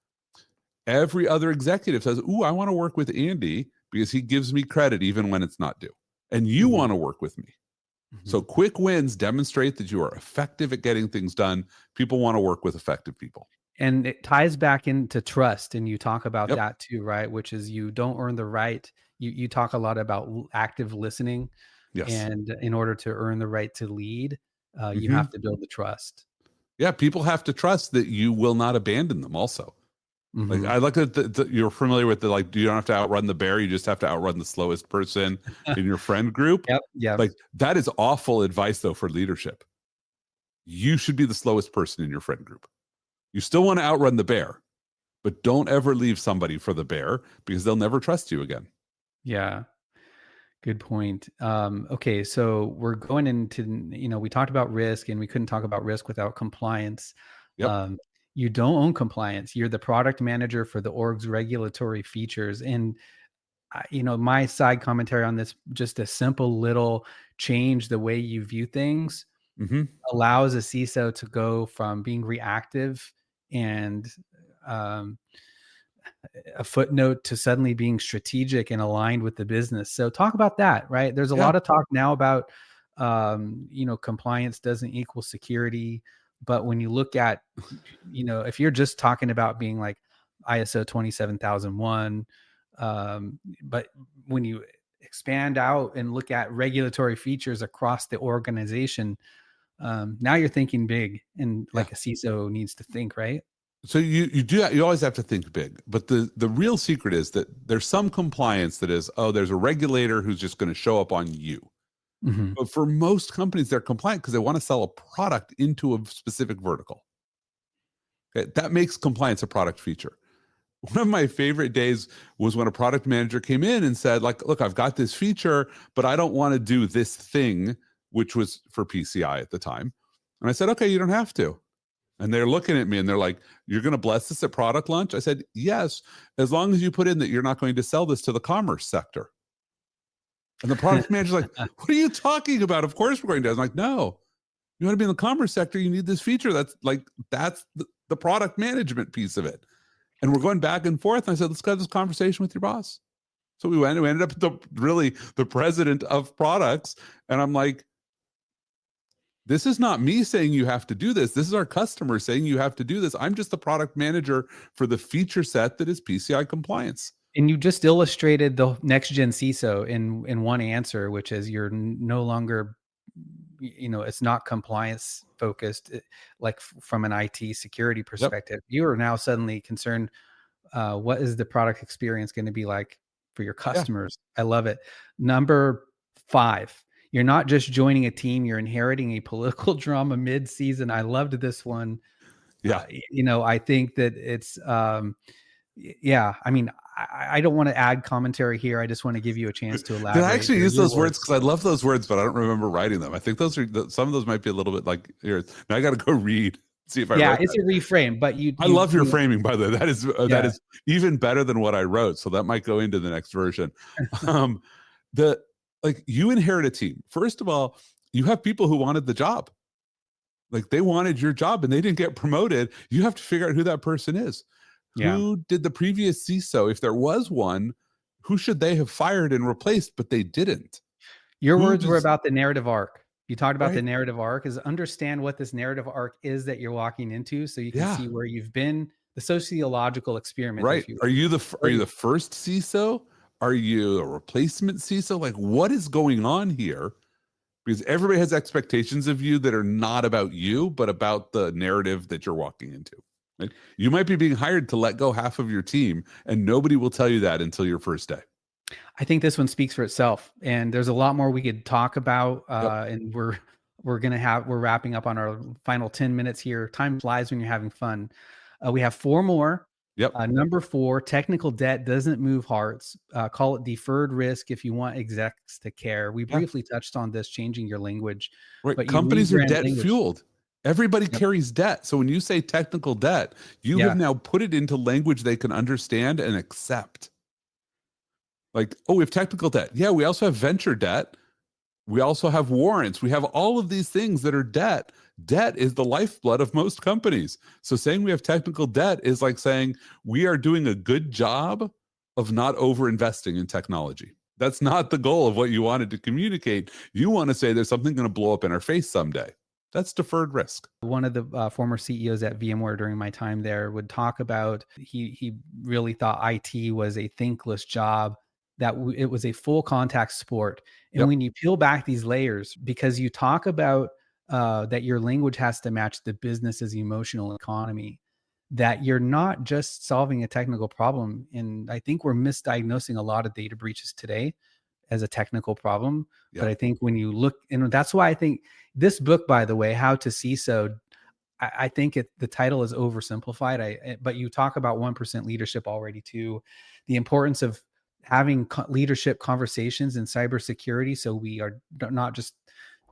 Every other executive says, ooh, I want to work with Andy because he gives me credit even when it's not due. And you want to work with me. So quick wins demonstrate that you are effective at getting things done. People want to work with effective people. And it ties back into trust. And you talk about Yep. that too, right? Which is you don't earn the right. You talk a lot about active listening. Yes. And in order to earn the right to lead, you have to build the trust. Yeah, people have to trust that you will not abandon them also. Like I like that you're familiar with the, like, you don't have to outrun the bear, you just have to outrun the slowest person in your friend group. Yep. Yeah. Like that is awful advice though for leadership. You should be the slowest person in your friend group. You still want to outrun the bear, but don't ever leave somebody for the bear because they'll never trust you again. Yeah. Good point. Okay, so we're going into, we talked about risk and we couldn't talk about risk without compliance. Yep. You don't own compliance. You're the product manager for the org's regulatory features. And, my side commentary on this, just a simple little change the way you view things allows a CISO to go from being reactive and a footnote to suddenly being strategic and aligned with the business. So talk about that, right? There's a lot of talk now about, compliance doesn't equal security. But when you look at, if you're just talking about being like ISO 27001, but when you expand out and look at regulatory features across the organization, now you're thinking big, and like a CISO needs to think, right? So you always have to think big, but the real secret is that there's some compliance that is, oh, there's a regulator who's just going to show up on you. But for most companies, they're compliant because they want to sell a product into a specific vertical. Okay, that makes compliance a product feature. One of my favorite days was when a product manager came in and said, like, look, I've got this feature, but I don't want to do this thing, which was for PCI at the time. And I said, okay, you don't have to. And they're looking at me and they're like, you're going to bless this at product launch? I said, yes, as long as you put in that you're not going to sell this to the commerce sector. And the product manager's like, what are you talking about? Of course we're going to. I was like, no, you want to be in the commerce sector, you need this feature. That's the product management piece of it. And we're going back and forth. And I said, let's have this conversation with your boss. So we ended up the president of products. And I'm like, this is not me saying you have to do this. This is our customer saying you have to do this. I'm just the product manager for the feature set that is PCI compliance. And you just illustrated the next gen CISO in one answer, which is you're no longer, it's not compliance focused, like from an IT security perspective. You are now suddenly concerned, what is the product experience going to be like for your customers? I love it. Number 5, you're not just joining a team, you're inheriting a political drama mid-season. I loved this one. Yeah. I think that it's, I mean, I don't want to add commentary here. I just want to give you a chance to elaborate. Did I actually use those words? Because I love those words, but I don't remember writing them. I think those are some of those might be a little bit like here. Now I got to go read, see if I. Yeah, it's a reframe, but I love your framing, by the way. That is even better than what I wrote. So that might go into the next version. You inherit a team. First of all, you have people who wanted the job. Like they wanted your job and they didn't get promoted. You have to figure out who that person is. Who did the previous CISO, if there was one, who should they have fired and replaced, but they didn't? Your words were about the narrative arc. You talked about the narrative arc, is understand what this narrative arc is that you're walking into so you can see where you've been, the sociological experiment, Right. if you Are you the will. first CISO? Are you a replacement CISO? Like, what is going on here? Because everybody has expectations of you that are not about you, but about the narrative that you're walking into. Right? You might be being hired to let go half of your team, and nobody will tell you that until your first day. I think this one speaks for itself, and there's a lot more we could talk about. Yep. And we're wrapping up on our final 10 minutes here. Time flies when you're having fun. We have four more. Yep. Number 4, technical debt doesn't move hearts. Call it deferred risk if you want execs to care. We Yeah. briefly touched on this, changing your language, Right. but you Companies are rebrand debt language. fueled. Everybody Yep. carries debt. So when you say technical debt, you Yeah. have now put it into language they can understand and accept. Like, oh, we have technical debt. Yeah, we also have venture debt. We also have warrants. We have all of these things that are debt. Debt is the lifeblood of most companies. So saying we have technical debt is like saying we are doing a good job of not over investing in technology. That's not the goal of what you wanted to communicate. You want to say there's something going to blow up in our face someday. That's deferred risk. One of the former CEOs at VMware during my time there would talk about he really thought IT was a thankless job, that it was a full contact sport. And Yep. when you peel back these layers, because you talk about that your language has to match the business's emotional economy, that you're not just solving a technical problem. And I think we're misdiagnosing a lot of data breaches today as a technical problem. Yep. But I think when you look, and that's why I think this book, by the way, How to CISO, I think the title is oversimplified. But you talk about 1% leadership already too, the importance of having leadership conversations in cybersecurity, so we are not just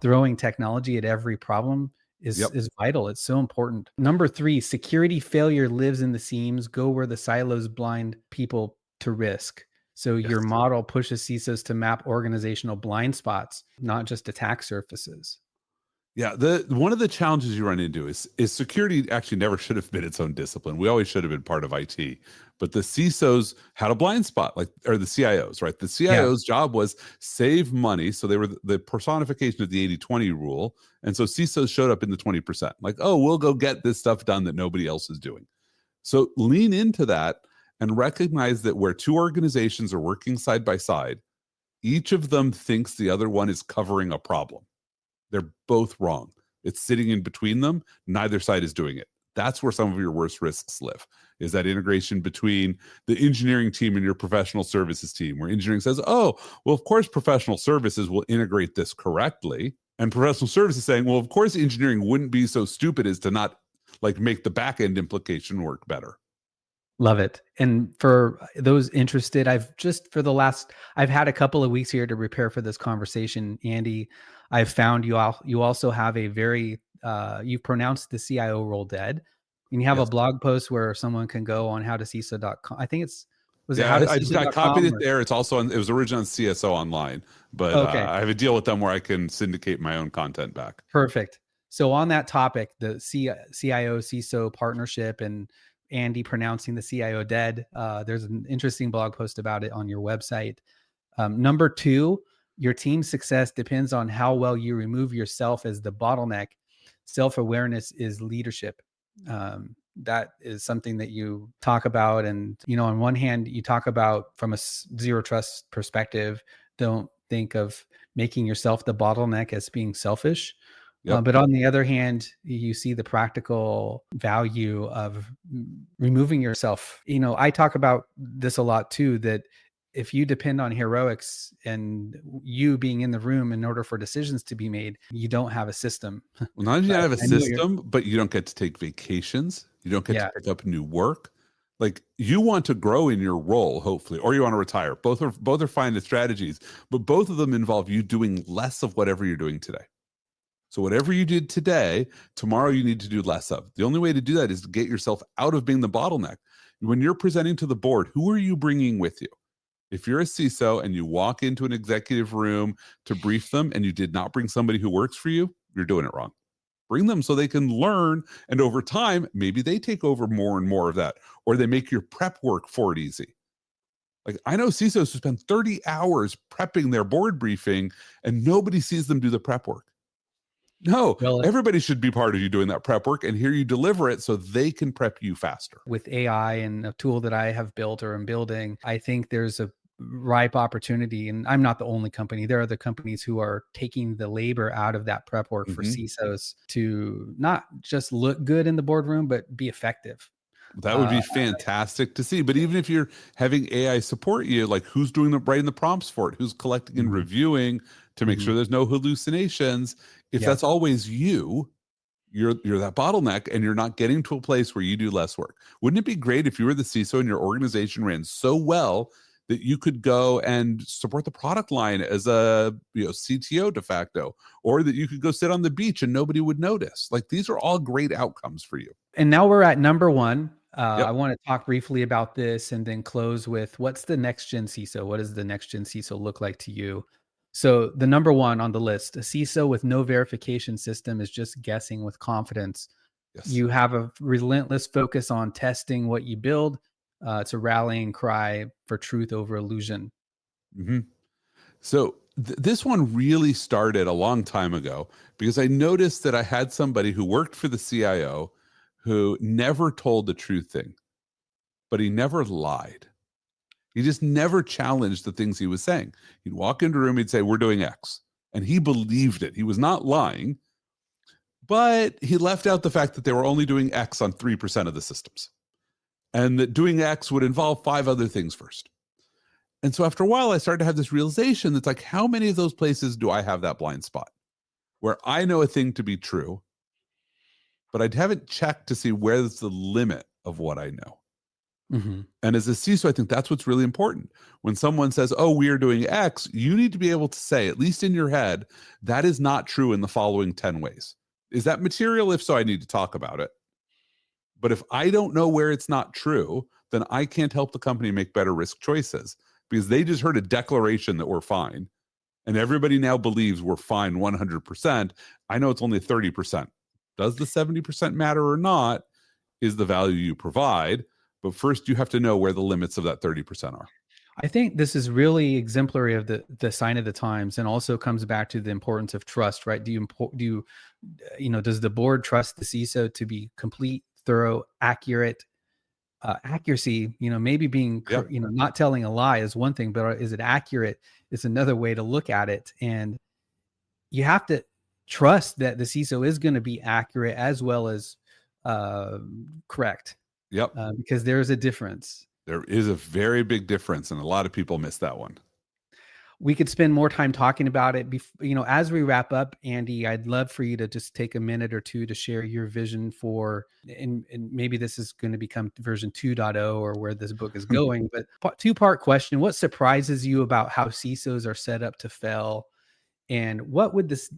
throwing technology at every problem is vital. It's so important. Number 3, security failure lives in the seams. Go where the silos blind people to risk. So your model pushes CISOs to map organizational blind spots, not just attack surfaces. Yeah, one of the challenges you run into is security actually never should have been its own discipline. We always should have been part of IT. But the CISOs had a blind spot, or the CIOs, right? The CIO's job was save money. So they were the personification of the 80-20 rule. And so CISOs showed up in the 20%. Like, oh, we'll go get this stuff done that nobody else is doing. So lean into that and recognize that where two organizations are working side by side, each of them thinks the other one is covering a problem. They're both wrong. It's sitting in between them. Neither side is doing it. That's where some of your worst risks live, is that integration between the engineering team and your professional services team, where engineering says, oh, well, of course, professional services will integrate this correctly. And professional services saying, well, of course, engineering wouldn't be so stupid as to not make the back end implication work better. Love it. And for those interested, I've had a couple of weeks here to prepare for this conversation. Andy, I've found you also have a very, you pronounced the CIO role dead, and you have a blog post where someone can go on howtociso.com. I think I copied it there. It's also it was originally on CSO Online, but I have a deal with them where I can syndicate my own content back. Perfect. So on that topic, the CIO CISO partnership and Andy pronouncing the CIO dead. There's an interesting blog post about it on your website. Number 2, your team's success depends on how well you remove yourself as the bottleneck. Self-awareness is leadership. That is something that you talk about. And, on one hand, you talk about from a zero trust perspective, don't think of making yourself the bottleneck as being selfish. But on the other hand, you see the practical value of removing yourself. I talk about this a lot too, that if you depend on heroics and you being in the room in order for decisions to be made, you don't have a system. Well, not only do you have a system, but you don't get to take vacations. You don't get to pick up new work. Like, you want to grow in your role, hopefully, or you want to retire. Both are fine as strategies, but both of them involve you doing less of whatever you're doing today. So whatever you did today, tomorrow you need to do less of. The only way to do that is to get yourself out of being the bottleneck. When you're presenting to the board, who are you bringing with you? If you're a CISO and you walk into an executive room to brief them and you did not bring somebody who works for you, you're doing it wrong. Bring them so they can learn, and over time, maybe they take over more and more of that, or they make your prep work for it easy. Like, I know CISOs who spend 30 hours prepping their board briefing and nobody sees them do the prep work. No, Well, everybody should be part of you doing that prep work, and here you deliver it so they can prep you faster. with AI and a tool that I have built or am building, I think there's a ripe opportunity. And I'm not the only company. There are other companies who are taking the labor out of that prep work for Mhm. CISOs to not just look good in the boardroom, but be effective. That would Uh, be fantastic to see. But even if you're having AI support you, like who's doing the writing the prompts for it, who's collecting and mhm, reviewing to make mhm. sure there's no hallucinations. If Yep. that's always you're that bottleneck and you're not getting to a place where you do less work. Wouldn't it be great if you were the CISO and your organization ran so well that you could go and support the product line as a CTO de facto, or that you could go sit on the beach and nobody would notice? Like these are all great outcomes for you. And now we're at number one. I Yep. want to talk briefly about this and then close with what's the next gen CISO? What does the next gen CISO look like to you? So, the number one on the list, a CISO with no verification system is just guessing with confidence. Yes. You have a relentless focus on testing what you build. It's a rallying cry for truth over illusion. hmm So this one really started a long time ago because I noticed that I had somebody who worked for the CIO who never told the true thing, but he never lied. He just never challenged the things he was saying. He'd walk into a room, he'd say, "We're doing X." And he believed it. He was not lying, but he left out the fact that they were only doing X on 3% of the systems and that doing X would involve 5 other things first. And so after a while, I started to have this realization that's like, how many of those places do I have that blind spot where I know a thing to be true, but I haven't checked to see where's the limit of what I know? Mhm. And as a CISO, I think that's what's really important. When someone says, "Oh, we are doing X," you need to be able to say, at least in your head, that is not true in the following 10 ways. Is that material? If so, I need to talk about it. But if I don't know where it's not true, then I can't help the company make better risk choices because they just heard a declaration that we're fine. And everybody now believes we're fine 100%. I know it's only 30%. Does the 70% matter or not is the value you provide. But first, you have to know where the limits of that 30% are. I think this is really exemplary of the sign of the times, and also comes back to the importance of trust, right? Does the board trust the CISO to be complete, thorough, accurate? Accuracy, maybe being, Yeah. not telling a lie is one thing, but is it accurate is another way to look at it. And you have to trust that the CISO is going to be accurate as well as correct, Yep. because there is a difference. There is a very big difference, and a lot of people miss that one. We could spend more time talking about it. As we wrap up, Andy, I'd love for you to just take a minute or two to share your vision for, and maybe this is going to become version 2.0 or where this book is going, but two-part question. What surprises you about how CISOs are set up to fail? And what would this,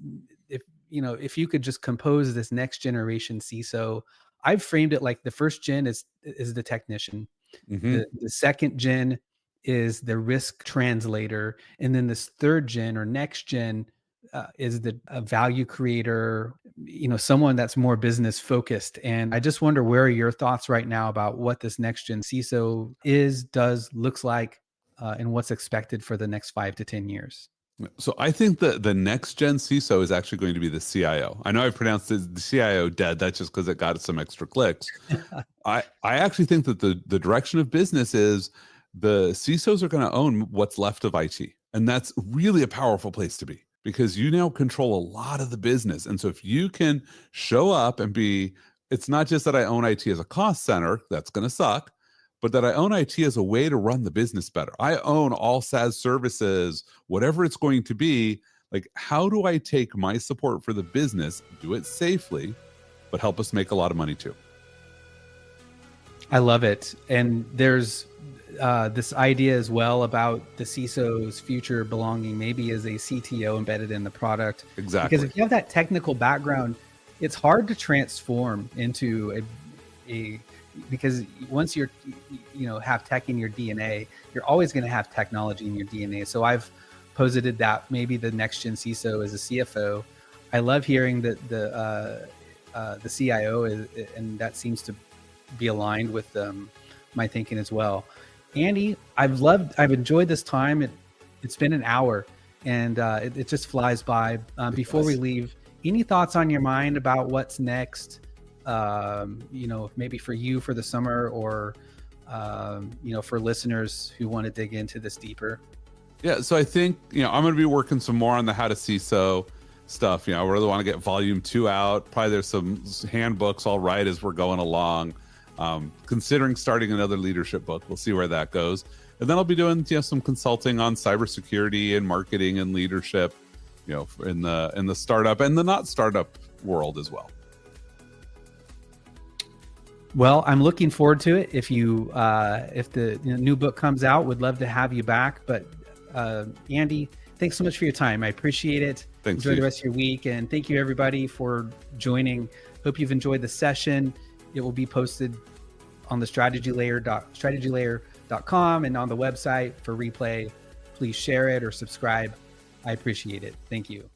if you could just compose this next generation CISO? I've framed it like the first gen is the technician. hmm The second gen is the risk translator, and then this third gen or next gen is the value creator. Someone that's more business focused. And I just wonder, where are your thoughts right now about what this next gen CISO looks like, and what's expected for the next 5 to 10 years? So I think that the next gen CISO is actually going to be the CIO. I know I've pronounced the CIO dead. That's just because it got some extra clicks. I actually think that the direction of business is the CISOs are going to own what's left of IT. And that's really a powerful place to be because you now control a lot of the business. And so if you can show up and it's not just that I own IT as a cost center, that's going to suck, but that I own IT as a way to run the business better. I own all SaaS services, whatever it's going to be. Like, how do I take my support for the business, do it safely, but help us make a lot of money too? I love it. And there's this idea as well about the CISO's future belonging maybe as a CTO embedded in the product. Exactly. Because if you have that technical background, it's hard to transform into because once have tech in your DNA, you're always going to have technology in your DNA. So I've posited that maybe the next gen CISO is a CFO. I love hearing that the CIO is, and that seems to be aligned with my thinking as well. Andy, I've enjoyed this time. It's been an hour, and it just flies by. Before we leave, any thoughts on your mind about what's next? Maybe for you for the summer, or for listeners who want to dig into this deeper. Yeah, so I think I'm going to be working some more on the how to CISO stuff. I really want to get volume 2 out. Probably there's some handbooks I'll write as we're going along. Considering starting another leadership book. We'll see where that goes. And then I'll be doing some consulting on cybersecurity and marketing and leadership, in the startup and the not startup world as well. Well, I'm looking forward to it. If the new book comes out, would love to have you back. But Andy, thanks so much for your time. I appreciate it. Thanks. Enjoy the rest of your week, and thank you everybody for joining. Hope you've enjoyed the session. It will be posted on the strategylayer.com and on the website for replay. Please share it or subscribe. I appreciate it. Thank you.